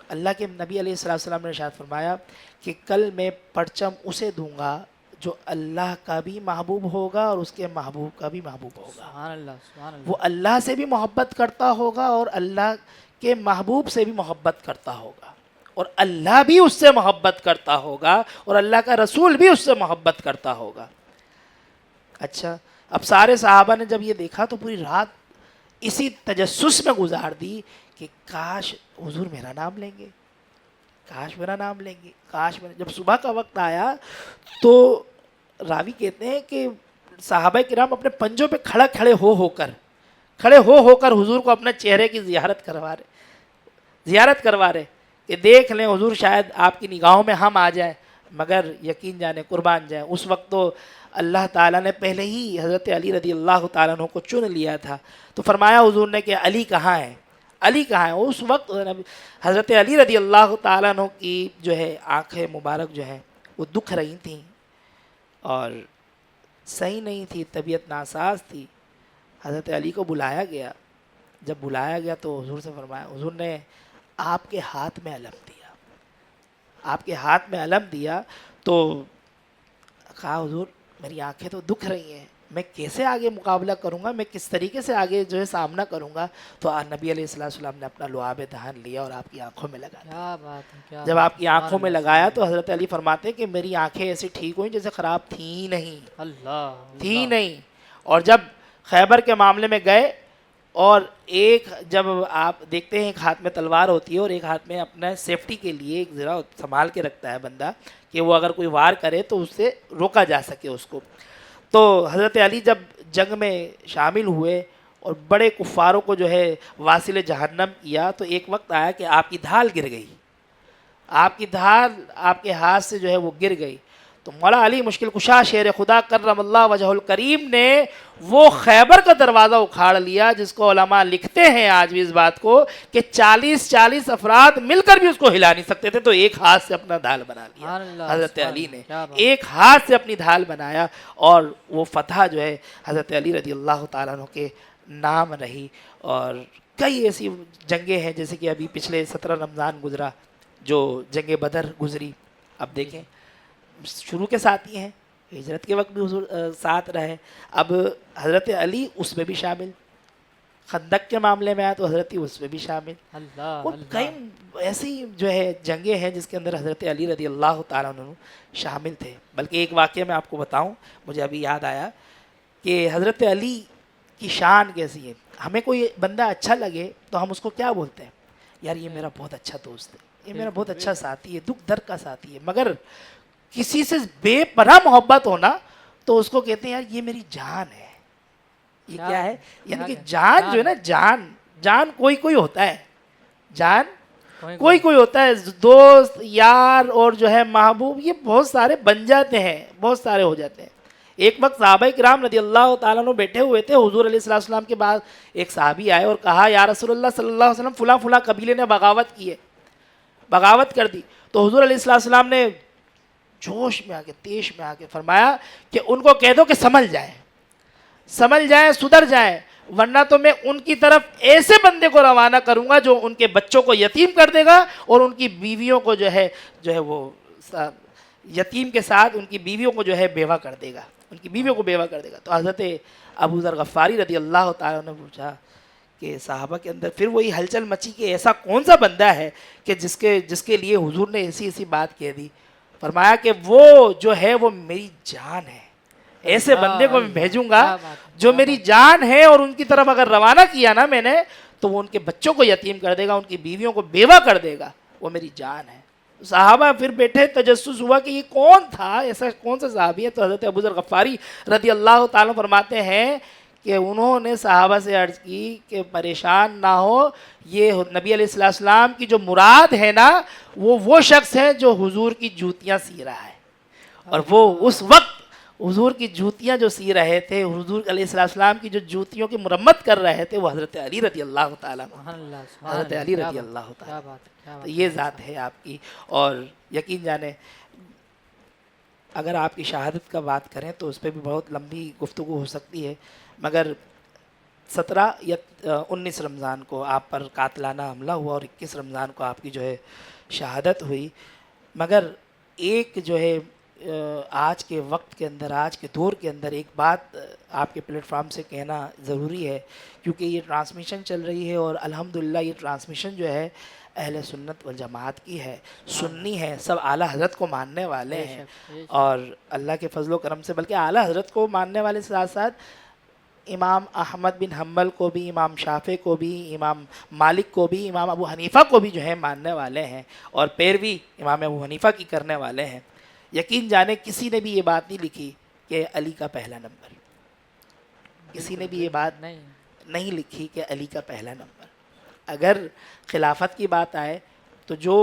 S3: اللہ کے نبی علیہ السلام نے ارشاد فرمایا کہ کل میں پرچم اسے دوں گا جو اللہ کا بھی محبوب ہوگا اور اس کے محبوب کا بھی محبوب ہوگا.
S2: سبحان اللہ.
S3: وہ اللہ سے بھی محبت کرتا ہوگا اور اللہ کے محبوب سے بھی محبت کرتا ہوگا, اور اللہ بھی اس سے محبت کرتا ہوگا اور اللہ کا رسول بھی اس سے محبت کرتا ہوگا. اچھا, اب سارے صحابہ نے جب یہ دیکھا تو پوری رات اسی تجسس میں گزار دی کہ کاش حضور میرا نام لیں گے, کاش میرا نام لیں گے, کاش میرا. جب صبح کا وقت آیا تو راوی کہتے ہیں کہ صحابہ کرام اپنے پنجوں پہ کھڑے ہو کر حضور کو اپنے چہرے کی زیارت کروا رہے کہ دیکھ لیں حضور شاید آپ کی نگاہوں میں ہم آ جائیں. مگر یقین جانے قربان جائیں اس وقت تو اللہ تعالیٰ نے پہلے ہی حضرت علی رضی اللہ تعالیٰ عنہ کو چن لیا تھا. تو فرمایا حضور نے کہ علی کہاں ہے, علی کہاں ہے. اس وقت حضرت علی رضی اللہ تعالیٰ عنہ کی جو ہے آنکھیں مبارک جو ہیں وہ دکھ رہی تھیں اور صحیح نہیں تھی, طبیعت ناساز تھی. حضرت علی کو بلایا گیا. جب بلایا گیا تو حضور سے فرمایا, حضور نے آپ کے ہاتھ میں علم دیا, تو کہا حضور میری آنکھیں تو دکھ رہی ہیں, میں کیسے آگے مقابلہ کروں گا, میں کس طریقے سے آگے جو ہے سامنا کروں گا. تو نبی علیہ السلام نے اپنا لعاب دہن لیا اور آپ کی آنکھوں میں لگا دیا.
S2: کیا بات ہے.
S3: جب آپ کی آنکھوں میں لگایا تو حضرت علی فرماتے ہیں کہ میری آنکھیں ایسی ٹھیک ہوئیں جیسے خراب تھیں نہیں. اور جب خیبر کے معاملے میں گئے اور جب آپ دیکھتے ہیں ایک ہاتھ میں تلوار ہوتی ہے اور ایک ہاتھ میں اپنا سیفٹی کے لیے ایک ذرا سنبھال کے رکھتا ہے بندہ کہ وہ اگر کوئی وار کرے تو اس سے روکا جا سکے اس کو. تو حضرت علی جب جنگ میں شامل ہوئے اور بڑے کفاروں کو جو ہے واصل جہنم کیا, تو ایک وقت آیا کہ آپ کی ڈھال گر گئی, آپ کی ڈھال آپ کے ہاتھ سے جو ہے وہ گر گئی. تو مولا علی مشکل کشا شیر خدا کرم اللہ وجہ الکریم نے وہ خیبر کا دروازہ اکھاڑ لیا، جس کو علماء لکھتے ہیں آج بھی اس بات کو کہ 40 افراد مل کر بھی اس کو ہلا نہیں سکتے تھے، تو ایک ہاتھ سے اپنا ڈھال بنا لیا
S2: سبحان اللہ،
S3: حضرت
S2: سبحان
S3: علی
S2: اللہ،
S3: نے،
S2: کیا بات۔
S3: ایک ہاتھ سے اپنی ڈھال بنایا، اور وہ فتح جو ہے حضرت علی رضی اللہ تعالیٰ عنہ کے نام رہی۔ اور کئی ایسی جنگیں ہیں، جیسے کہ ابھی پچھلے 17 رمضان گزرا جو جنگ بدر گزری، اب دیکھیں شروع کے ساتھ ہی ہیں، ہجرت کے وقت بھی حضور ساتھ رہے، اب حضرت علی اس میں بھی شامل، خندق کے معاملے میں آیا تو حضرت اس میں بھی شامل،
S2: اللہ
S3: وہ کئی ایسی جو ہے جنگیں ہیں جس کے اندر حضرت علی رضی اللہ تعالیٰ عنہ شامل تھے۔ بلکہ ایک واقعہ میں آپ کو بتاؤں، مجھے ابھی یاد آیا کہ حضرت علی کی شان کیسی ہے۔ ہمیں کوئی بندہ اچھا لگے تو ہم اس کو کیا بولتے ہیں؟ یار یہ میرا بہت اچھا دوست ہے، یہ میرا بہت اچھا ساتھی ہے، دکھ درد کا ساتھی ہے۔ مگر کسی سے بے پناہ محبت ہونا تو اس کو کہتے ہیں یار یہ میری جان ہے۔ یہ کیا ہے؟ یعنی کہ جان جو ہے نا، جان کوئی کوئی ہوتا ہے، جان کوئی کوئی ہوتا ہے، دوست یار اور جو ہے محبوب یہ بہت سارے بن جاتے ہیں، بہت سارے ہو جاتے ہیں۔ ایک وقت صحابہ کرام رضی اللہ تعالیٰ عنہ بیٹھے ہوئے تھے، حضور علیہ السلام کے بعد ایک صحابی آئے اور کہا یا رسول اللہ صلی اللہ علیہ وسلم فلاں فلاں قبیلے نے بغاوت کی ہے، بغاوت کر دی۔ تو حضور علیہ السلام نے جوش میں آ کے تیش میں آ کے فرمایا کہ ان کو کہہ دو کہ سمجھ جائیں سدھر جائیں، ورنہ تو میں ان کی طرف ایسے بندے کو روانہ کروں گا جو ان کے بچوں کو یتیم کر دے گا اور ان کی بیویوں کو جو ہے وہ یتیم کے ساتھ ان کی بیویوں کو جو ہے بیوہ کر دے گا، ان کی بیویوں کو بیوہ کر دے گا۔ تو حضرت ابو ذر غفاری رضی اللہ تعالیٰ نے پوچھا کہ صحابہ کے اندر پھر وہی ہلچل مچی کہ ایسا کون سا بندہ ہے کہ جس کے لیے حضور نے ایسی بات کہہ دی؟ فرمایا کہ وہ جو ہے وہ میری جان ہے، ایسے بندے کو میں بھیجوں گا جو میری جان ہے، اور ان کی طرف اگر روانہ کیا نا میں نے تو وہ ان کے بچوں کو یتیم کر دے گا، ان کی بیویوں کو بیوہ کر دے گا، وہ میری جان ہے۔ صحابہ پھر بیٹھے، تجسس ہوا کہ یہ کون تھا، ایسا کون سا صحابی ہے؟ تو حضرت ابو ذر غفاری رضی اللہ تعالیٰ فرماتے ہیں کہ انہوں نے صحابہ سے عرض کی کہ پریشان نہ ہو، یہ نبی علیہ السلام کی جو مراد ہے نا وہ شخص ہے جو حضور کی جوتیاں سی رہا ہے، اور وہ اس وقت حضور کی جوتیاں جو سی رہے تھے، حضور علیہ السلام کی جو جوتیوں کی مرمت کر رہے تھے، وہ حضرت علی رضی اللہ تعالیٰ حضرت علی رضی اللہ تعالیٰ۔ تو یہ ذات ہے آپ کی، اور یقین جانے اگر آپ کی شہادت کا بات کریں تو اس پہ بھی بہت لمبی گفتگو ہو سکتی ہے، مگر 17 یا 19 رمضان کو آپ پر قاتلانہ حملہ ہوا اور 21 رمضان کو آپ کی جو ہے شہادت ہوئی۔ مگر ایک جو ہے آج کے وقت کے اندر، آج کے دور کے اندر ایک بات آپ کے پلیٹ فارم سے کہنا ضروری ہے، کیونکہ یہ ٹرانسمیشن چل رہی ہے اور الحمدللہ یہ ٹرانسمیشن جو ہے اہل سنت والجماعت کی ہے، سنی ہے، سب اعلیٰ حضرت کو ماننے والے ہیں، اور اللہ کے فضل و کرم سے بلکہ اعلیٰ حضرت کو ماننے والے ساتھ ساتھ امام احمد بن حنبل کو بھی، امام شافعی کو بھی، امام مالک کو بھی، امام ابو حنیفہ کو بھی جو ہے ماننے والے ہیں، اور پیروی امام ابو حنیفہ کی کرنے والے ہیں۔ یقین جانے کسی نے بھی یہ بات نہیں لکھی کہ علی کا پہلا نمبر، کسی نے بھی یہ بات نہیں لکھی کہ علی کا پہلا نمبر۔ اگر خلافت کی بات آئے تو جو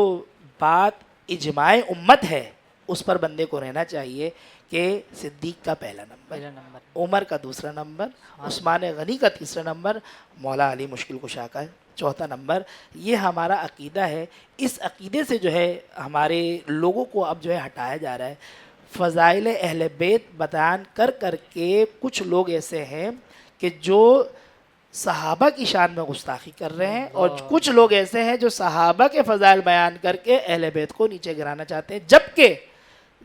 S3: بات اجماع امت ہے اس پر بندے کو رہنا چاہیے کہ صدیق کا پہلا نمبر، عمر کا دوسرا نمبر، عثمان غنی کا تیسرا نمبر، مولا علی مشکل کشا کا چوتھا نمبر۔ یہ ہمارا عقیدہ ہے، اس عقیدے سے جو ہے ہمارے لوگوں کو اب جو ہے ہٹایا جا رہا ہے۔ فضائل اہل بیت بیان کر کے کچھ لوگ ایسے ہیں کہ جو صحابہ کی شان میں گستاخی کر رہے ہیں، اور کچھ لوگ ایسے ہیں جو صحابہ کے فضائل بیان کر کے اہل بیت کو نیچے گرانا چاہتے ہیں،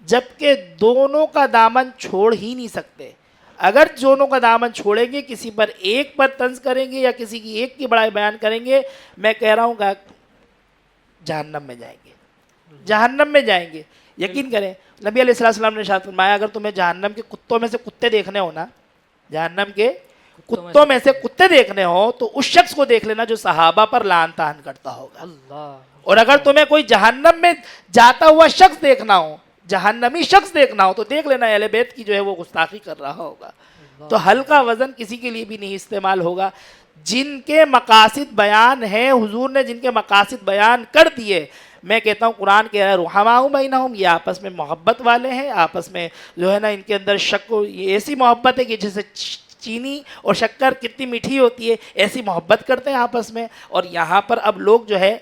S3: جبکہ دونوں کا دامن چھوڑ ہی نہیں سکتے۔ اگر دونوں کا دامن چھوڑیں گے، کسی پر ایک پر طنز کریں گے یا کسی کی ایک کی بڑائی بیان کریں گے، میں کہہ رہا ہوں کہ جہنم میں جائیں گے۔ یقین کریں، نبی علیہ السلام نے ارشاد فرمایا اگر تمہیں جہنم کے کتوں میں سے کتے دیکھنے ہو نا، جہنم کے کتوں میں سے کتے دیکھنے ہو تو اس شخص کو دیکھ لینا جو صحابہ پر لعن طعن کرتا ہوگا، اور اگر تمہیں کوئی جہنم میں جاتا ہوا شخص دیکھنا ہو، جہنمی شخص دیکھنا ہو، تو دیکھ لینا اہل بیت کی جو ہے وہ گستاخی کر رہا ہوگا۔ تو ہلکا وزن کسی کے لیے بھی نہیں استعمال ہوگا۔ جن کے مقاصد بیان ہیں، حضور نے جن کے مقاصد بیان کر دیے، میں کہتا ہوں قرآن کہہ رہا ہے رحماء بینہم، یہ آپس میں محبت والے ہیں، آپس میں جو ہے نا ان کے اندر یہ ایسی محبت ہے کہ جیسے چینی اور شکر کتنی میٹھی ہوتی ہے، ایسی محبت کرتے ہیں آپس میں. اور یہاں پر اب لوگ جو ہے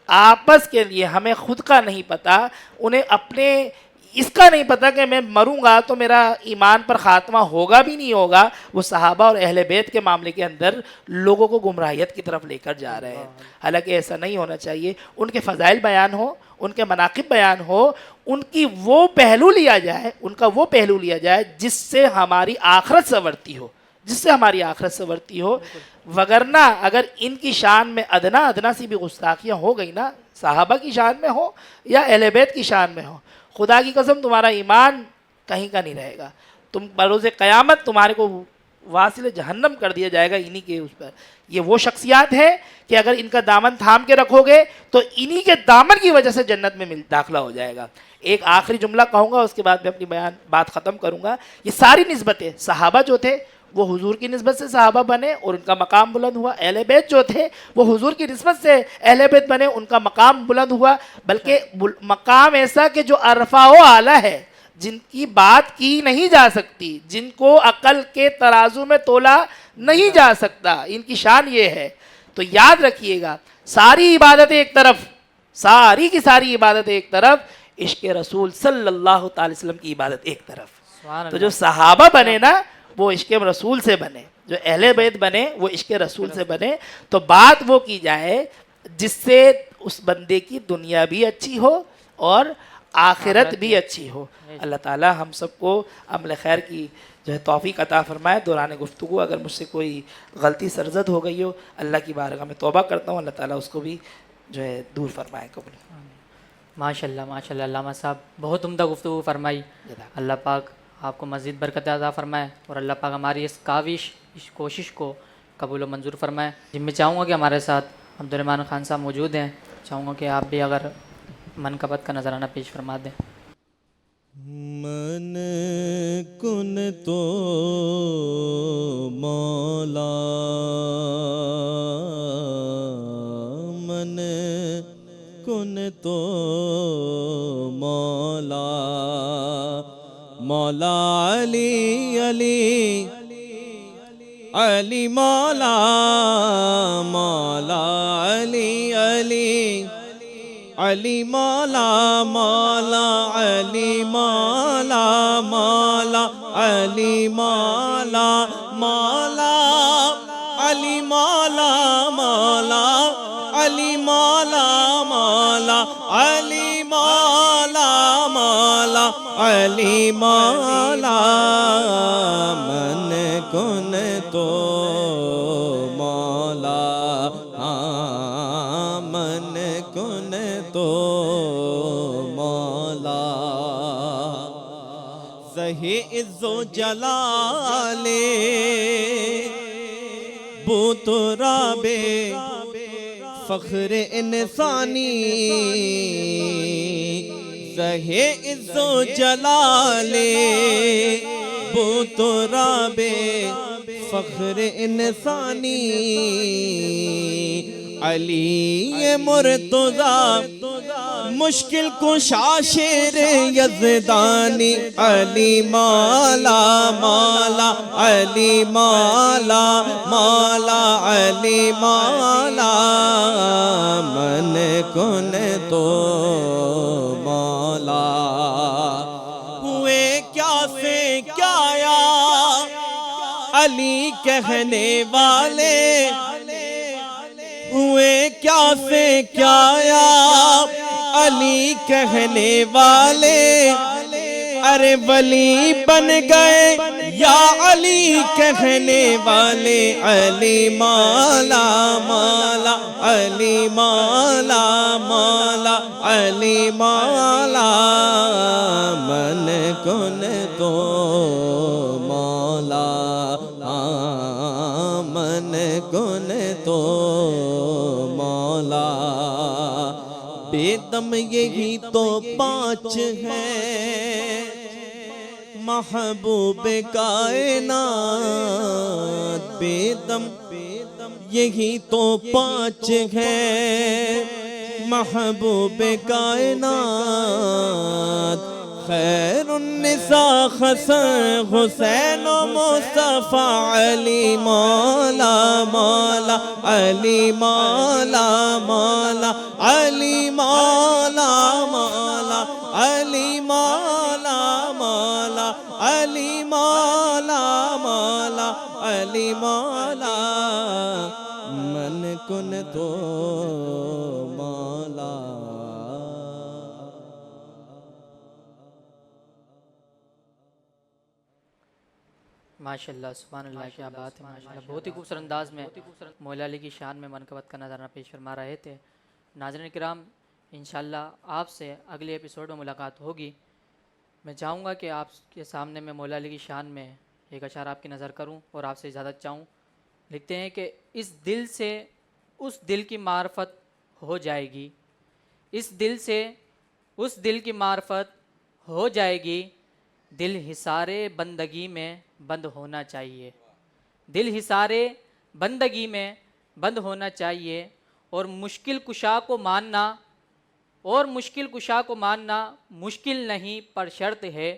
S3: آپس کے لیے، ہمیں خود کا نہیں پتا، انہیں اپنے اس کا نہیں پتا کہ میں مروں گا تو میرا ایمان پر خاتمہ ہوگا بھی نہیں ہوگا. وہ صحابہ اور اہل بیت کے معاملے کے اندر لوگوں کو گمراہیت کی طرف لے کر جا رہے ہیں. حالانکہ ایسا نہیں ہونا چاہیے. ان کے فضائل بیان ہو، ان کے مناقب بیان ہو، ان کی وہ پہلو لیا جائے، ان کا وہ پہلو لیا جائے جس سے ہماری آخرت سنورتی ہو، جس سے ہماری آخرت سنورتی ہو. وگرنہ اگر ان کی شان میں ادنا سی بھی گستاخیاں ہو گئی نا، صحابہ کی شان میں ہو یا اہل بیت کی شان میں ہو، خدا کی قسم تمہارا ایمان کہیں کا نہیں رہے گا. تم بروز قیامت تمہارے کو واصل جہنم کر دیا جائے گا انہی کے اس پر. یہ وہ شخصیات ہے کہ اگر ان کا دامن تھام کے رکھو گے تو انہی کے دامن کی وجہ سے جنت میں داخلہ ہو جائے گا. ایک آخری جملہ کہوں گا، اس کے بعد میں اپنی بات ختم کروں گا. یہ ساری نسبتیں صحابہ جو تھے وہ حضور کی نسبت سے صحابہ بنے اور ان کا مقام بلند ہوا. اہل بیت جو تھے وہ حضور کی نسبت سے اہل بیت بنے، ان کا مقام بلند ہوا. بلکہ مقام ایسا کہ جو عرفہ و اعلیٰ ہے، جن کی بات کی نہیں جا سکتی، جن کو عقل کے ترازو میں تولا نہیں جا سکتا، ان کی شان یہ ہے. تو یاد رکھیے گا، ساری عبادتیں ایک طرف، ساری کی ساری عبادتیں ایک طرف، عشق رسول صلی اللہ تعالی وسلم کی عبادت ایک طرف. تو جو صحابہ بنے نا وہ عشق رسول سے بنے، جو اہل بیت بنے وہ عشق رسول سے بنے. تو بات وہ کی جائے جس سے اس بندے کی دنیا بھی اچھی ہو اور آخرت بھی اچھی ہو. اللہ تعالی ہم سب کو عمل خیر کی جو ہے توفیق عطا فرمائے. دوران گفتگو اگر مجھ سے کوئی غلطی سرزد ہو گئی ہو، اللہ کی بارگاہ میں توبہ کرتا ہوں، اللہ تعالیٰ اس کو بھی جو ہے دور فرمائے. قبول.
S2: ماشاء اللہ علامہ صاحب بہت عمدہ گفتگو فرمائی. اللہ پاک آپ کو مزید برکت عطا فرمائے اور اللہ پاک ہماری اس کاوش، اس کوشش کو قبول و منظور فرمائے. جن میں چاہوں گا کہ ہمارے ساتھ عبد الرحمن خان صاحب موجود ہیں، چاہوں گا کہ آپ بھی اگر منقبت کا نذرانہ پیش فرما دیں.
S4: من کن تو مولا، من کن تو مولا، مولا علی علی علی مولا، مولا علی علی علی مولا، مولا علی مولا، مولا علی مولا، مولا علی مولا، مولا علی مولا، مولا علی مولا، مولا علی مولا. من کن تو مولا، من کن تو مولا. زہی عز و جلال بو تراب فخر انسانی، زہی عز و جلال بو تراب فخر انسانی. علی مرتضی مشکل کشا شیر یزدانی، علی مولا، مولا علی مولا، مولا علی مولا. من کن تو مولا. ہوئے کیا سے کیا یا علی کہنے والے، ہوئے کیا سے کیا یا علی کہنے والے. ارے ولی بن گئے یا علی کہنے والے. علی مولا، مولا علی مولا، مولا علی مولا. من کن تو مولا، من کن تو مولا. بے دم یہی تو پانچ ہیں محبوب کائنات. بے دم یہی تو پانچ ہیں محبوب کائنات خیر النساء حسن حسین و مصطفیٰ علی مولا مولا علی مولا مولا علی مولا مولا علی مولا مولا علی مولا مولا علی مولا من کن تو مولا.
S2: ماشاء اللہ سبحان اللہ کیا بات ہے ماشاء اللہ بہت ہی خوبصورت انداز میں مولا علی کی شان میں منقبت کا نظرانہ پیش فرما رہے تھے. ناظرین کرام انشاءاللہ آپ سے اگلے ایپیسوڈ میں ملاقات ہوگی. میں چاہوں گا کہ آپ کے سامنے میں مولا علی کی شان میں ایک اشعار آپ کی نظر کروں اور آپ سے اجازت چاہوں. لکھتے ہیں کہ اس دل سے اس دل کی معرفت ہو جائے گی, اس دل سے اس دل کی معرفت ہو جائے گی, دل حصارِ بندگی میں بند ہونا چاہیے, دل حصارِ بندگی میں بند ہونا چاہیے. اور مشکل کشا کو ماننا اور مشکل کشا کو ماننا مشکل نہیں پر شرط ہے,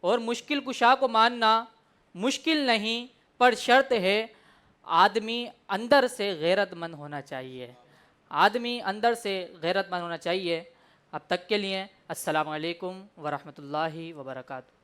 S2: اور مشکل کشا کو ماننا مشکل نہیں پر شرط ہے. آدمی اندر سے غیرت مند ہونا چاہیے, آدمی اندر سے غیرت مند ہونا چاہیے. اب تک کے لیے السلام علیکم ورحمۃ اللہ وبرکاتہ.